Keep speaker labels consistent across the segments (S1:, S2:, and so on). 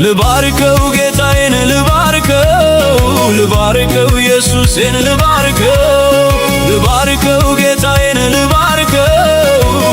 S1: ልባርከው ጌታዬን ልባርከው ኢየሱሴን ልባርከው ጌታዬን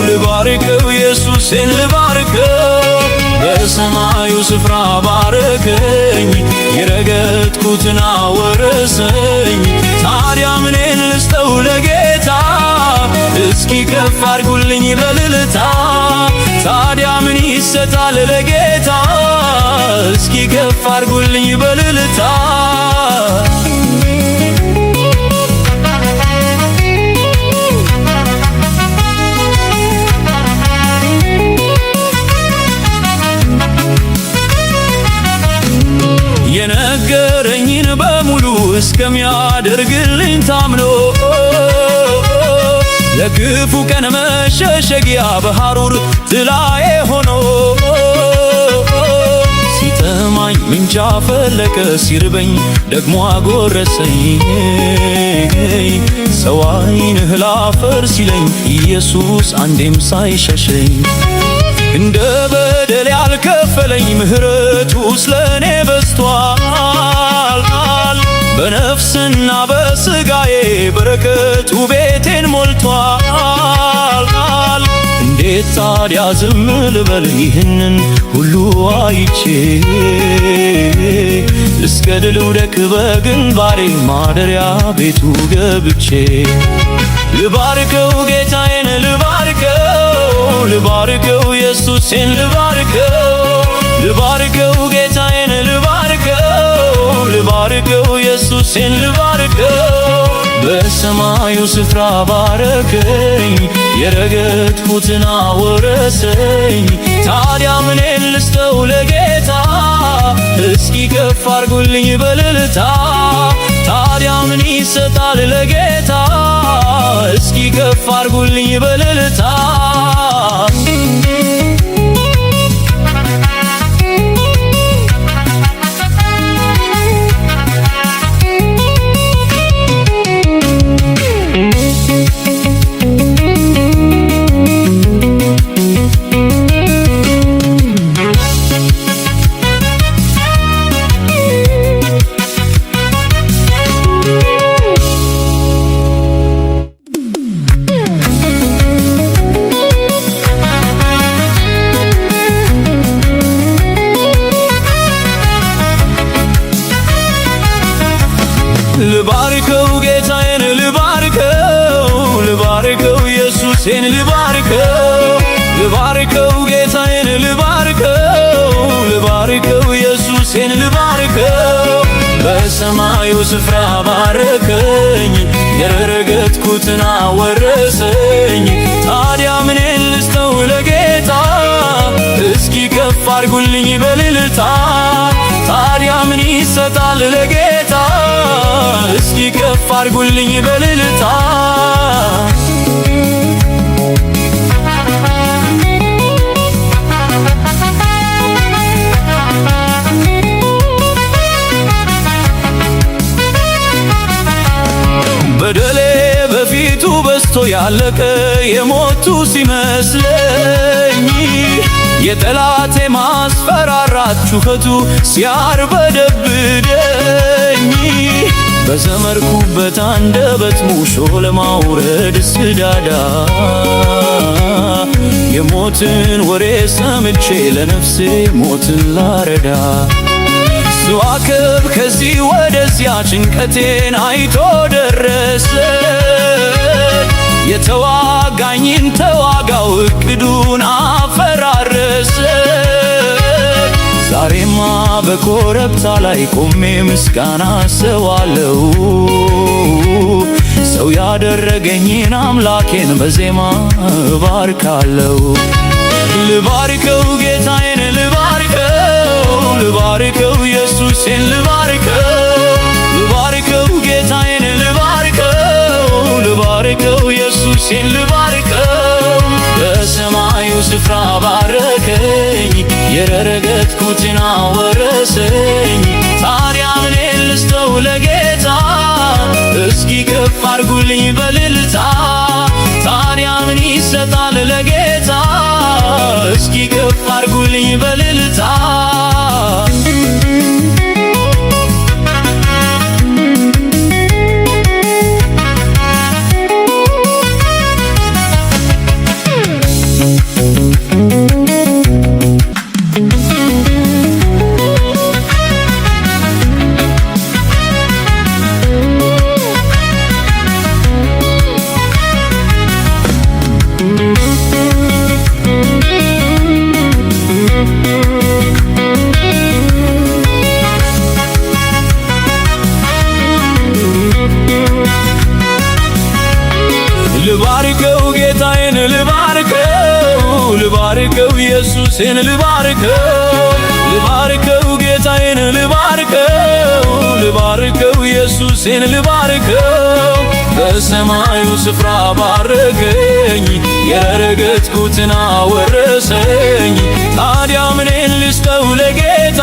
S1: ልባርከው ኢየሱሴን ልባርከው በሰማዩ ስፍራ ባረከኝ የረገጥኩትን አወረሰኝ ታዲያ ምኔን ልስጠው ለጌታ እስኪ ከፍ አድርጉልኝ በልልታ ታዲያ ምን ይሰጣል ለጌታ እስኪ ከፍ አድርጉልኝ በልልታ የነገረኝን በሙሉ እስከሚያደርግልኝ ታምኖ ለክፉ ቀን መሸሸጊያ በሐሩር ጥላዬ ሆኖ ሲጠማኝ ምንጭ አፈለቀ ሲርበኝ ደግሞ አጎረሰኝ ሰው ዓይንህ ላፈር ሲለኝ ኢየሱስ አንዴም ሳይሸሸኝ እንደ በደል ያልከፈለኝ ምሕረቱ ስለኔ በዝቷል በነፍስና በሥጋዬ በረከቱ ቤቴን ሞልቷል እንዴት ታዲያ ዝም ልበል ይህንን ሁሉ አይቼ ልስገድ ልውደቅ በግንባሬ ማደሪያ ቤቱ ገብቼ ልባርከው ጌታዬን ልባርከው ኢየሱሴን ልባርከው ጌታዬን ልባርከው ኢየሱሴን ልባርከው በሰማዩ ስፍራ ባረከኝ የረገጥኩትን አወረሰኝ ታዲያ ምኔን ልስጠው ለጌታ እስኪ ከፍ አድርጉልኝ በልልታ ታዲያ ምን ይሰጣል ለጌታ እስኪ ከፍ አድርጉልኝ በልልታ ልባርከው ጌታዬን ልባርከው ኢየሱሴን ልባርከው ጌታዬን ልባርከው ኢየሱሴን ልባርከው በሰማዩ ስፍራ ባረከኝ የረገጥኩትን አወረሰኝ ታዲያ ምኔን ልስጠው ለጌታ እስኪ ከፍ አድርጉልኝ በልልታ ታዲያ ምን ይሰጣል ለጌታ እስኪ ከፍ አድርጉልኝ በልልታ በደሌ በፊቱ በስቶ ያለቀ የሞቱ ሲመስለኝ የጠላቴ ማስፈራራት ጩኸቱ ሲያርበደብደኝ በዘመርኩበት አንደበት ሙሾ ለማውረድ ስዳዳ የሞትን ወሬ ሰምቼ ለነፍሴ ሞትን ላረዳ ስዋክብ ከዚህ ወደዚያ ጭንቀቴን አይቶ ደረሰ የተዋጋኝን ተዋጋው እቅዱን አፈራረሰ ዛሬማ በኮረብታ ላይ ቆሜ ምስጋና ሰዋለው ሰው ያደረገኝን አምላኬን በዜማ እባርካለው ልባርከው ጌታዬን ኢየሱሴን ልባርከው በሰማዩ ስፍራ ባረከኝ የረገጥኩትን አወረሰኝ ታዲያ ምን ልስጠው ለጌታ እስኪ ከፍ አድርጉልኝ በልልታ ታዲያ ምን ይሰጣል ለጌታ እስኪ ከፍ አድርጉልኝ በልልታ ልባርከው ጌታዬን ልባርከው ኢየሱሴን ልባርከው ጌታዬን ልባርከው ኢየሱሴን ልባርከው በሰማዩ ስፍራ ባረከኝ የረገጥኩትን አወረሰኝ ታዲያ ምን ልስጠው ለጌታ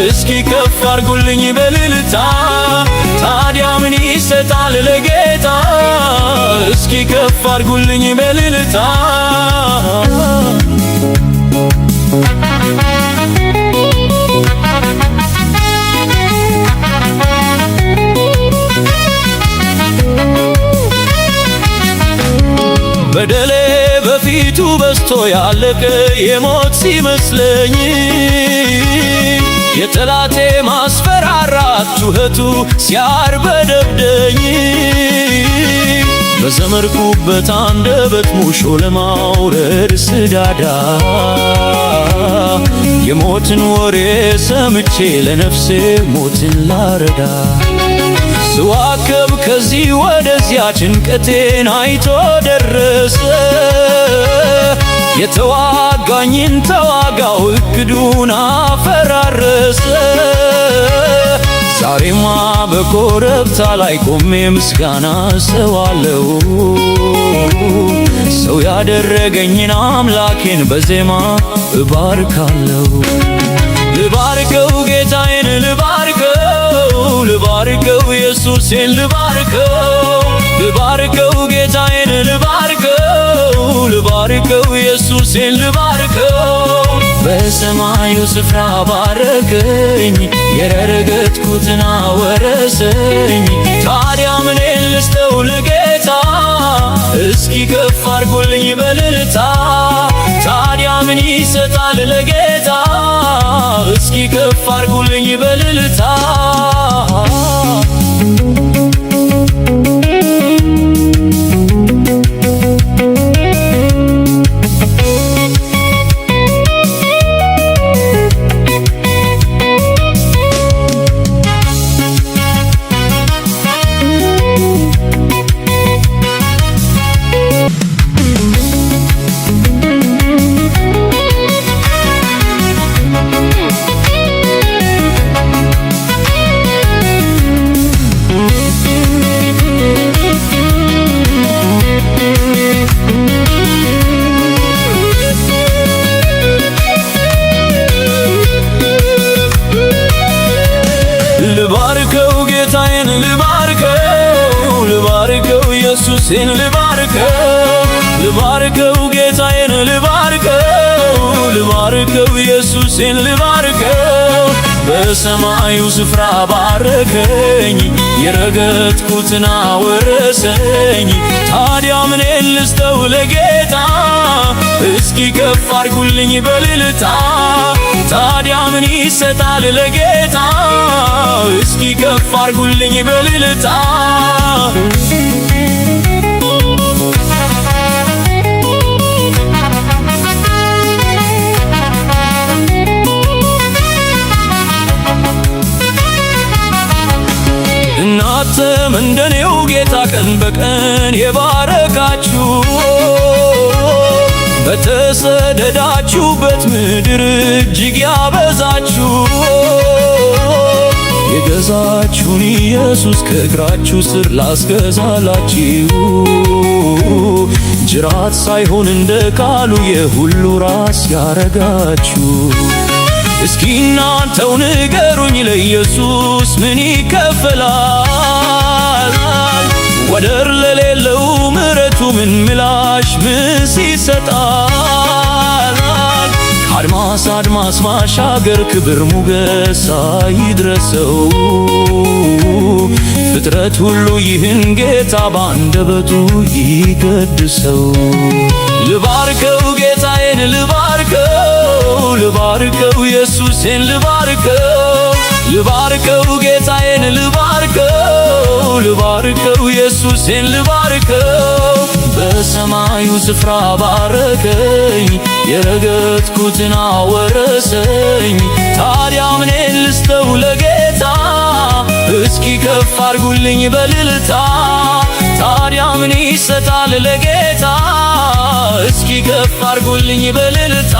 S1: እስኪ ከፍ አድርጉልኝ በልልታ ታዲያ ምን ይሰጣል ለጌታ እስኪ ከፍ አድርጉልኝ በልልታ በደሌ በፊቱ በስቶ ያለቀ የሞት ሲመስለኝ የጠላቴ ማስፈራራት ጩኸቱ ሲያርበደብደኝ በዘመርኩበት አንደበት ሙሾ ለማውረድ ስዳዳ የሞትን ወሬ ሰምቼ ለነፍሴ ሞትን ላረዳ ስዋከብ ከዚህ ወደዚያ ጭንቀቴን አይቶ ደረሰ የተዋጋኝን ተዋጋው እቅዱን አፈራረሰ ዛሬማ በኮረብታ ላይ ቆሜ ምስጋና ሰዋለው ሰው ያደረገኝን አምላኬን በዜማ እባርካለው ልባርከው ጌታዬን ልባርከው ኢየሱሴን ልባርከው ጌታዬን ልባርከው ኢየሱሴን ልባርከው በሰማዩ ስፍራ ባረከኝ የረገጥኩትን አወረሰኝ ታዲያ ምን ልስጠው ለጌታ እስኪ ከፍ አድርጉልኝ በልልታ ታዲያ ምን ይሰጣል ለጌታ እስኪ ከፍ አድርጉልኝ በልልታ ልባርከው ጌታዬን ልባርከው ኢየሱሴን ልባርከው ጌታዬን ልባርከው ኢየሱሴን ልባርከው በሰማዩ ስፍራ ባረከኝ የረገጥኩትን አወረሰኝ ታዲያ ምን ልስጠው ለጌታ እስኪ ከፍ አድርጉልኝ በልልታ ታዲያ ምን ይሰጣል ለጌታ እስኪ ከፍ አድርጉልኝ በልልታ እናንተም እንደኔው ጌታ ቀን በቀን የባረካችሁ በተሰደዳችሁበት ምድር እጅግ ያበዛችሁ የገዛችሁን ኢየሱስ ከእግራችሁ ስር ላስገዛላችሁ። ጅራት ሳይሆን እንደ ቃሉ የሁሉ ራስ ያረጋችሁ። እስኪ እናንተው ንገሩኝ ለኢየሱስ ምን ይከፈላል? ወደር ለሌለው ምሕረቱ ምን ምላሽ ምንስ ይሰጣል? አድማስ አድማስ ማሻገር ክብር ሙገሳ ይድረሰው። ፍጥረት ሁሉ ይህን ጌታ ባንደበቱ ይቀድሰው። ልባርከው ጌታዬን ልባርከው፣ ልባርከው ኢየሱሴን ልባርከው፣ ልባርከው ጌታዬን ልባርከው፣ ልባርከው ኢየሱሴን ልባርከው። በሰማዩ ስፍራ ባረከኝ፣ የረገጥኩትን አወረሰኝ። ታዲያ ምኔን ልስጠው ለጌታ? እስኪ ከፍ አርጉልኝ በልልታ። ታዲያ ምን ይሰጣል ለጌታ? እስኪ ከፍ አርጉልኝ በልልታ።